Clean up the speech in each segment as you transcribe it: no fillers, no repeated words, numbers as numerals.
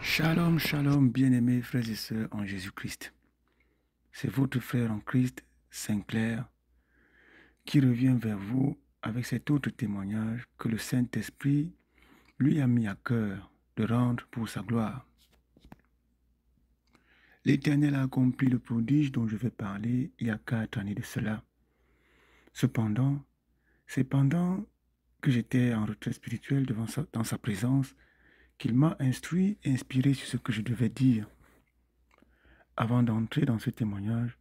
Shalom, shalom, bien-aimés frères et sœurs en Jésus-Christ. C'est votre frère en Christ, Saint-Clair, qui revient vers vous avec cet autre témoignage que le Saint-Esprit lui a mis à cœur de rendre pour sa gloire. L'Éternel a accompli le prodige dont je vais parler il y a 4 années de cela. Cependant, c'est pendant que j'étais en retraite spirituelle dans sa présence qu'il m'a instruit et inspiré sur ce que je devais dire. Avant d'entrer dans ce témoignage,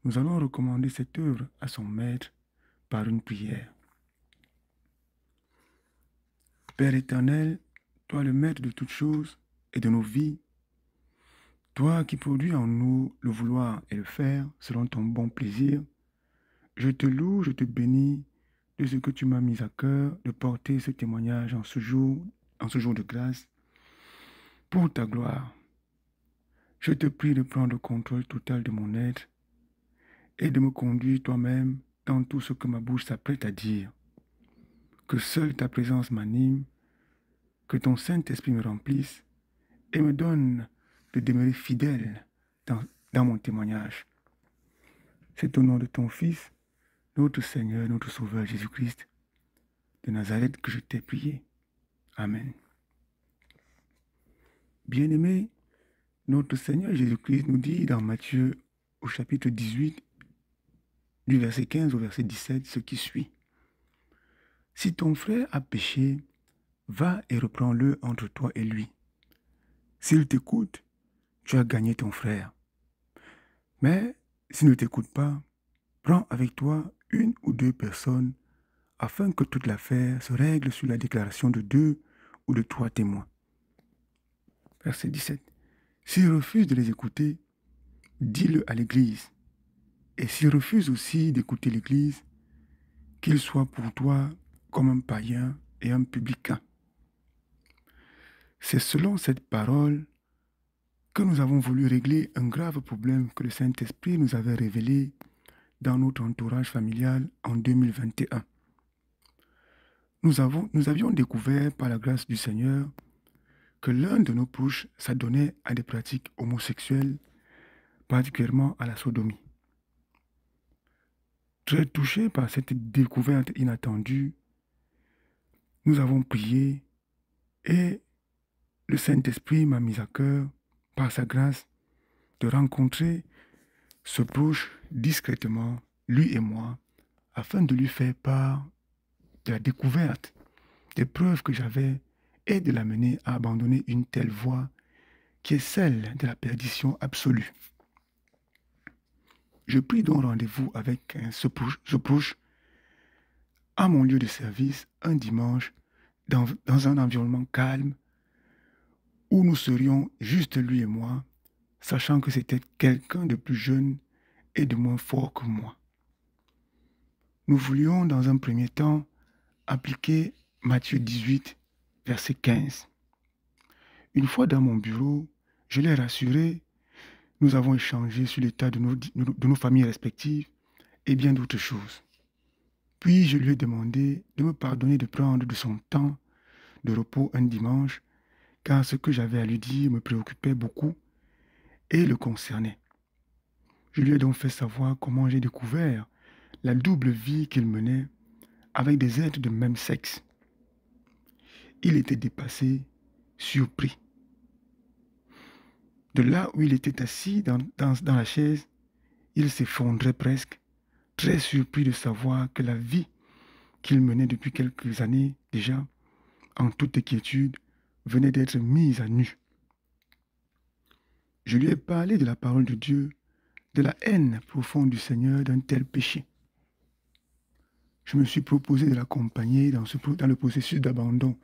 nous allons recommander cette œuvre à son maître par une prière. Père éternel, toi le maître de toutes choses et de nos vies, toi qui produis en nous le vouloir et le faire selon ton bon plaisir, je te loue, je te bénis de ce que tu m'as mis à cœur de porter ce témoignage en ce jour de grâce pour ta gloire. Je te prie de prendre le contrôle total de mon être et de me conduire toi-même dans tout ce que ma bouche s'apprête à dire. Que seule ta présence m'anime, que ton Saint-Esprit me remplisse et me donne de demeurer fidèle dans mon témoignage. C'est au nom de ton Fils, notre Seigneur, notre Sauveur Jésus-Christ de Nazareth que je t'ai prié. Amen. Bien-aimés, notre Seigneur Jésus-Christ nous dit dans Matthieu au chapitre 18, du verset 15 au verset 17, ce qui suit. Si ton frère a péché, va et reprends-le entre toi et lui. S'il t'écoute, tu as gagné ton frère. Mais s'il ne t'écoute pas, prends avec toi 1 ou 2 personnes afin que toute l'affaire se règle sur la déclaration de 2 ou de 3 témoins. Verset 17. S'il refuse de les écouter, dis-le à l'Église. Et s'il refuse aussi d'écouter l'Église, qu'il soit pour toi comme un païen et un publicain. C'est selon cette parole que nous avons voulu régler un grave problème que le Saint-Esprit nous avait révélé dans notre entourage familial en 2021. Nous avions découvert par la grâce du Seigneur que l'un de nos proches s'adonnait à des pratiques homosexuelles, particulièrement à la sodomie. Très touchés par cette découverte inattendue, nous avons prié et le Saint-Esprit m'a mis à cœur, par sa grâce, de rencontrer ce proche discrètement, lui et moi, afin de lui faire part de la découverte des preuves que j'avais et de l'amener à abandonner une telle voie qui est celle de la perdition absolue. Je pris donc rendez-vous avec ce proche à mon lieu de service un dimanche dans un environnement calme où nous serions juste lui et moi, sachant que c'était quelqu'un de plus jeune et de moins fort que moi. Nous voulions dans un premier temps appliquer Matthieu 18, verset 15. Une fois dans mon bureau, je l'ai rassuré, nous avons échangé sur l'état de nos familles respectives et bien d'autres choses. Puis je lui ai demandé de me pardonner de prendre de son temps de repos un dimanche, car ce que j'avais à lui dire me préoccupait beaucoup et le concernait. Je lui ai donc fait savoir comment j'ai découvert la double vie qu'il menait avec des êtres de même sexe. Il était dépassé, surpris. De là où il était assis dans la chaise, il s'effondrait presque, très surpris de savoir que la vie qu'il menait depuis quelques années déjà, en toute quiétude, venait d'être mise à nu. Je lui ai parlé de la parole de Dieu, de la haine profonde du Seigneur d'un tel péché. je me suis proposé de l'accompagner dans le processus d'abandon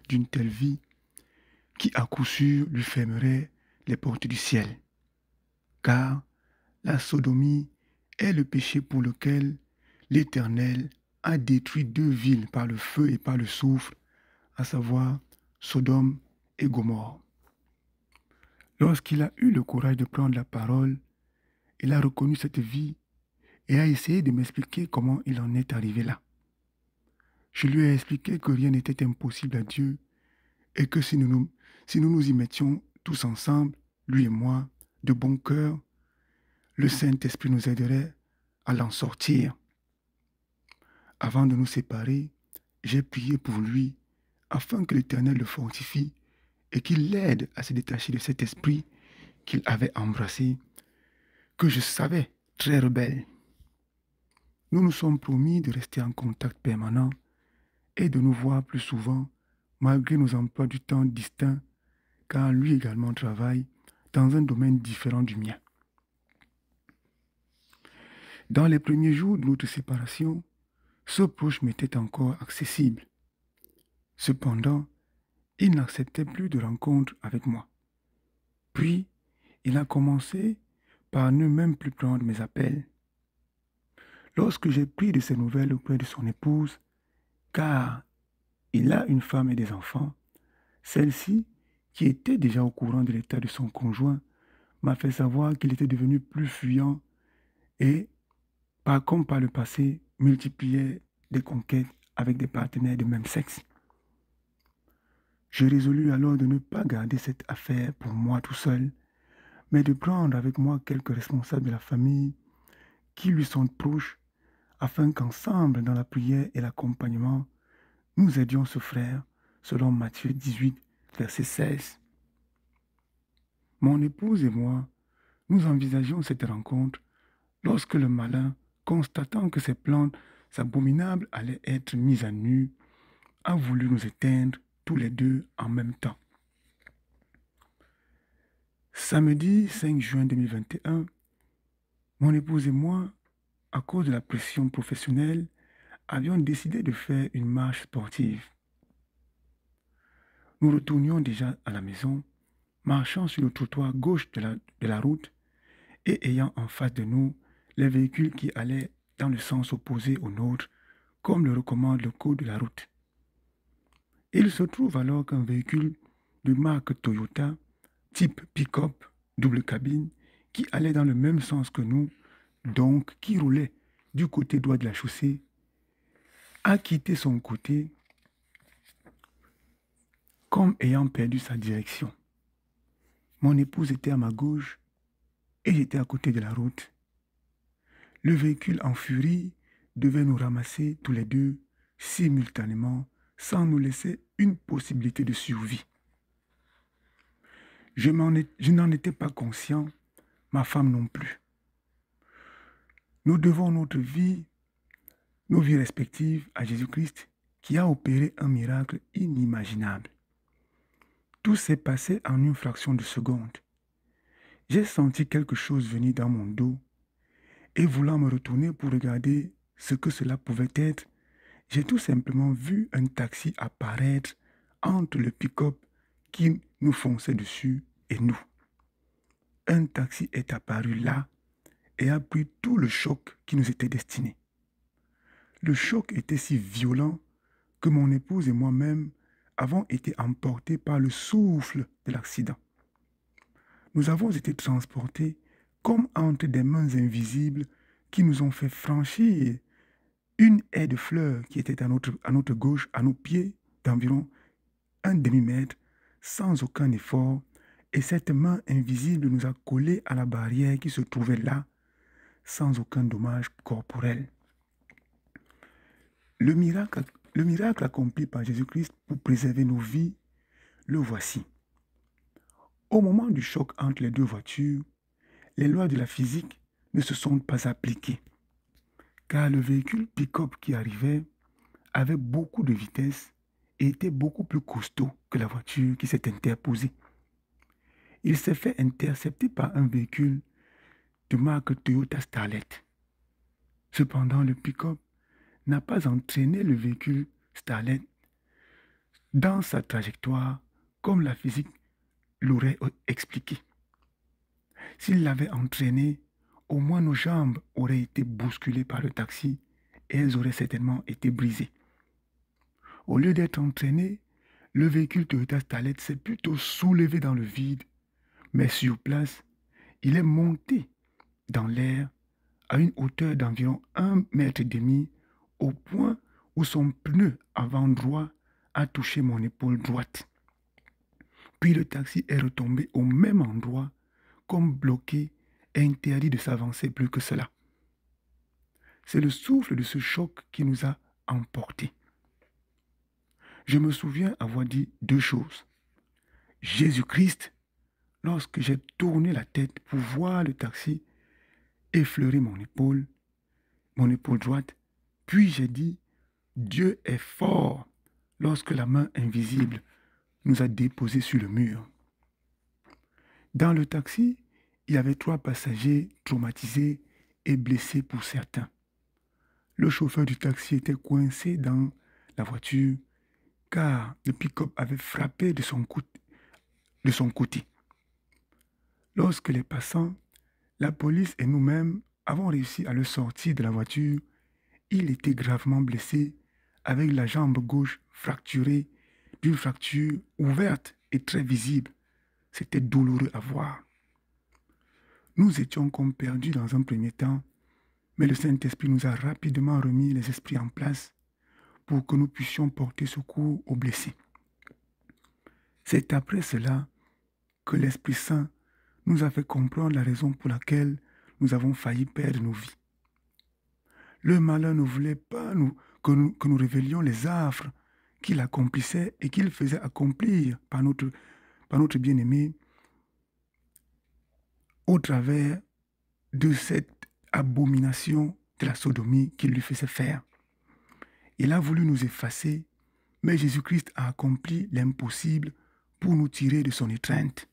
d'une telle vie qui, à coup sûr, lui fermerait les portes du ciel. Car la sodomie est le péché pour lequel l'Éternel a détruit 2 villes par le feu et par le soufre, à savoir Sodome et Gomorrhe. Lorsqu'il a eu le courage de prendre la parole, il a reconnu cette vie et a essayé de m'expliquer comment il en est arrivé là. Je lui ai expliqué que rien n'était impossible à Dieu et que si nous nous y mettions tous ensemble, lui et moi, de bon cœur, le Saint-Esprit nous aiderait à l'en sortir. Avant de nous séparer, j'ai prié pour lui afin que l'Éternel le fortifie et qu'il l'aide à se détacher de cet esprit qu'il avait embrassé, que je savais très rebelle. Nous nous sommes promis de rester en contact permanent et de nous voir plus souvent, malgré nos emplois du temps distincts, car lui également travaille dans un domaine différent du mien. Dans les premiers jours de notre séparation, ce proche m'était encore accessible. Cependant, il n'acceptait plus de rencontres avec moi. Puis, il a commencé par ne même plus prendre mes appels. Lorsque j'ai pris de ses nouvelles auprès de son épouse, car il a une femme et des enfants, celle-ci, qui était déjà au courant de l'état de son conjoint, m'a fait savoir qu'il était devenu plus fuyant et, comme par le passé, multipliait des conquêtes avec des partenaires de même sexe. Je résolus alors de ne pas garder cette affaire pour moi tout seul, mais de prendre avec moi quelques responsables de la famille qui lui sont proches, afin qu'ensemble, dans la prière et l'accompagnement, nous aidions ce frère, selon Matthieu 18, verset 16. Mon épouse et moi, nous envisagions cette rencontre lorsque le malin, constatant que ces plantes abominables allaient être mises à nu, a voulu nous éteindre tous les deux en même temps. Samedi 5 juin 2021, mon épouse et moi, à cause de la pression professionnelle, avions décidé de faire une marche sportive. Nous retournions déjà à la maison, marchant sur le trottoir gauche de la route et ayant en face de nous les véhicules qui allaient dans le sens opposé au nôtre, comme le recommande le code de la route. Il se trouve alors qu'un véhicule de marque Toyota, type pick-up, double cabine, qui allait dans le même sens que nous, donc qui roulait du côté droit de la chaussée, a quitté son côté comme ayant perdu sa direction. Mon épouse était à ma gauche et j'étais à côté de la route. Le véhicule en furie devait nous ramasser tous les deux simultanément sans nous laisser une possibilité de survie. Je n'en étais pas conscient, ma femme non plus. Nous devons nos vies respectives à Jésus-Christ qui a opéré un miracle inimaginable. Tout s'est passé en une fraction de seconde. J'ai senti quelque chose venir dans mon dos et voulant me retourner pour regarder ce que cela pouvait être, j'ai tout simplement vu un taxi apparaître entre le pick-up qui nous fonçait dessus et nous. Un taxi est apparu là et a pris tout le choc qui nous était destiné. Le choc était si violent que mon épouse et moi-même avons été emportés par le souffle de l'accident. Nous avons été transportés comme entre des mains invisibles qui nous ont fait franchir une haie de fleurs qui était à notre gauche, à nos pieds, d'environ un demi-mètre, sans aucun effort, et cette main invisible nous a collés à la barrière qui se trouvait là, sans aucun dommage corporel. Le miracle accompli par Jésus-Christ pour préserver nos vies, le voici. Au moment du choc entre les deux voitures, les lois de la physique ne se sont pas appliquées, car le véhicule pick-up qui arrivait avait beaucoup de vitesse et était beaucoup plus costaud que la voiture qui s'est interposée. Il s'est fait intercepter par un véhicule de marque Toyota Starlet. Cependant, le pick-up n'a pas entraîné le véhicule Starlet dans sa trajectoire comme la physique l'aurait expliqué. S'il l'avait entraîné, au moins nos jambes auraient été bousculées par le taxi et elles auraient certainement été brisées. Au lieu d'être entraîné, le véhicule Toyota Starlet s'est plutôt soulevé dans le vide, mais sur place, il est monté dans l'air à une hauteur d'environ 1,5 m au point où son pneu avant droit a touché mon épaule droite. Puis le taxi est retombé au même endroit, comme bloqué et interdit de s'avancer plus que cela. C'est le souffle de ce choc qui nous a emportés. Je me souviens avoir dit deux choses. Jésus-Christ, lorsque j'ai tourné la tête pour voir le taxi effleurer mon épaule droite, puis j'ai dit, Dieu est fort lorsque la main invisible nous a déposés sur le mur. Dans le taxi, il y avait 3 passagers traumatisés et blessés pour certains. Le chauffeur du taxi était coincé dans la voiture car le pick-up avait frappé de son côté. Lorsque les passants, la police et nous-mêmes avons réussi à le sortir de la voiture, il était gravement blessé avec la jambe gauche fracturée d'une fracture ouverte et très visible. C'était douloureux à voir. Nous étions comme perdus dans un premier temps, mais le Saint-Esprit nous a rapidement remis les esprits en place pour que nous puissions porter secours aux blessés. C'est après cela que l'Esprit Saint nous a fait comprendre la raison pour laquelle nous avons failli perdre nos vies. Le malin ne voulait pas que nous révélions les affres qu'il accomplissait et qu'il faisait accomplir par notre bien-aimé au travers de cette abomination de la sodomie qu'il lui faisait faire. Il a voulu nous effacer, mais Jésus-Christ a accompli l'impossible pour nous tirer de son étreinte.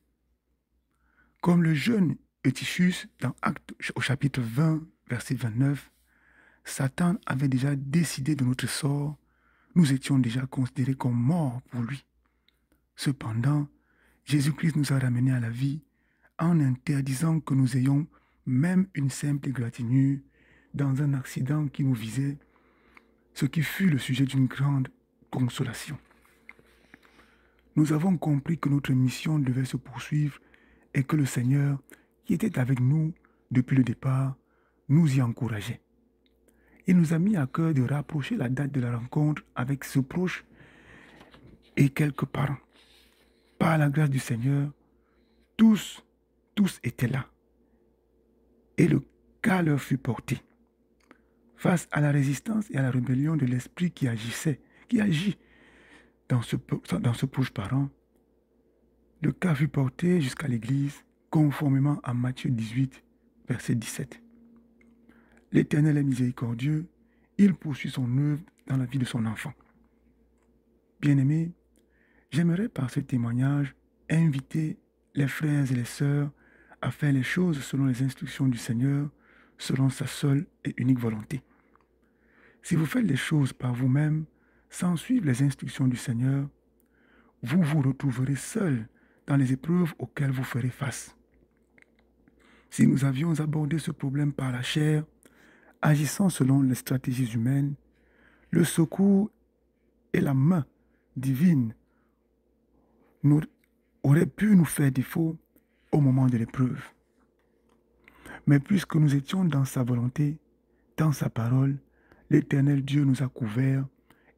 Comme le jeune Eutychus dans Actes au chapitre 20, verset 29, Satan avait déjà décidé de notre sort, nous étions déjà considérés comme morts pour lui. Cependant, Jésus-Christ nous a ramenés à la vie en interdisant que nous ayons même une simple égratignure dans un accident qui nous visait, ce qui fut le sujet d'une grande consolation. Nous avons compris que notre mission devait se poursuivre et que le Seigneur, qui était avec nous depuis le départ, nous y encourageait. Il nous a mis à cœur de rapprocher la date de la rencontre avec ce proche et quelques parents. Par la grâce du Seigneur, tous étaient là. Et le cas leur fut porté. Face à la résistance et à la rébellion de l'esprit qui agit dans ce proche parent, le cas fut porté jusqu'à l'église, conformément à Matthieu 18, verset 17. L'Éternel est miséricordieux, il poursuit son œuvre dans la vie de son enfant. Bien-aimés, j'aimerais par ce témoignage inviter les frères et les sœurs à faire les choses selon les instructions du Seigneur, selon sa seule et unique volonté. Si vous faites les choses par vous-même, sans suivre les instructions du Seigneur, vous vous retrouverez seul dans les épreuves auxquelles vous ferez face. Si nous avions abordé ce problème par la chair, agissant selon les stratégies humaines, le secours et la main divine auraient pu nous faire défaut au moment de l'épreuve. Mais puisque nous étions dans sa volonté, dans sa parole, l'Éternel Dieu nous a couverts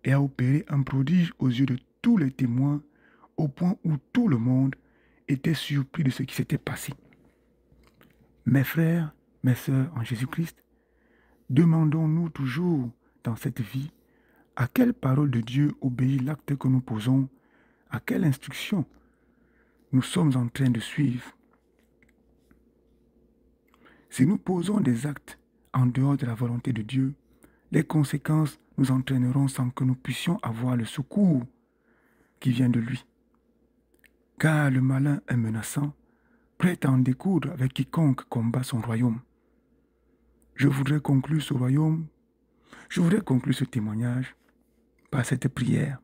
et a opéré un prodige aux yeux de tous les témoins, au point où tout le monde était surpris de ce qui s'était passé. Mes frères, mes sœurs en Jésus-Christ, demandons-nous toujours dans cette vie à quelle parole de Dieu obéit l'acte que nous posons, à quelle instruction nous sommes en train de suivre. Si nous posons des actes en dehors de la volonté de Dieu, les conséquences nous entraîneront sans que nous puissions avoir le secours qui vient de lui. Car le malin est menaçant, prêt à en découdre avec quiconque combat son royaume. Je voudrais conclure ce royaume Je voudrais conclure ce témoignage par cette prière.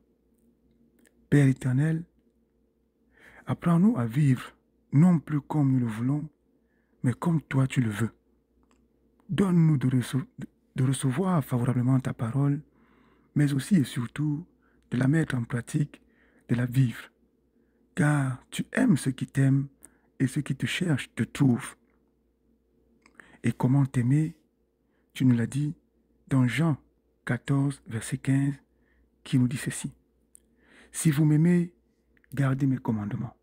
Père éternel, apprends-nous à vivre, non plus comme nous le voulons, mais comme toi tu le veux. Donne-nous de recevoir favorablement ta parole, mais aussi et surtout de la mettre en pratique, de la vivre. Car tu aimes ceux qui t'aiment et ceux qui te cherchent te trouvent. Et comment t'aimer? Tu nous l'as dit dans Jean 14, verset 15, qui nous dit ceci. Si vous m'aimez, gardez mes commandements.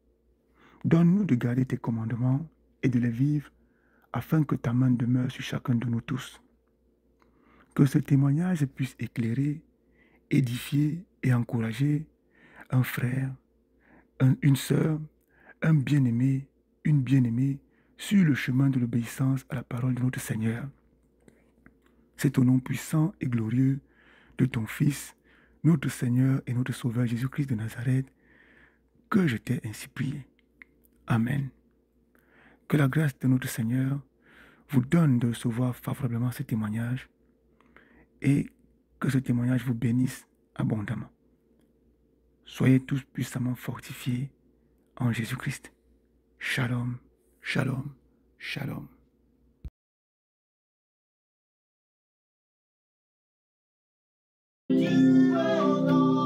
Donne-nous de garder tes commandements et de les vivre afin que ta main demeure sur chacun de nous tous. Que ce témoignage puisse éclairer, édifier et encourager un frère, une sœur, un bien-aimé, une bien-aimée sur le chemin de l'obéissance à la parole de notre Seigneur. C'est au nom puissant et glorieux de ton Fils, notre Seigneur et notre Sauveur Jésus-Christ de Nazareth, que je t'ai ainsi prié. Amen. Que la grâce de notre Seigneur vous donne de recevoir favorablement ce témoignage et que ce témoignage vous bénisse abondamment. Soyez tous puissamment fortifiés en Jésus-Christ. Shalom, shalom, shalom. You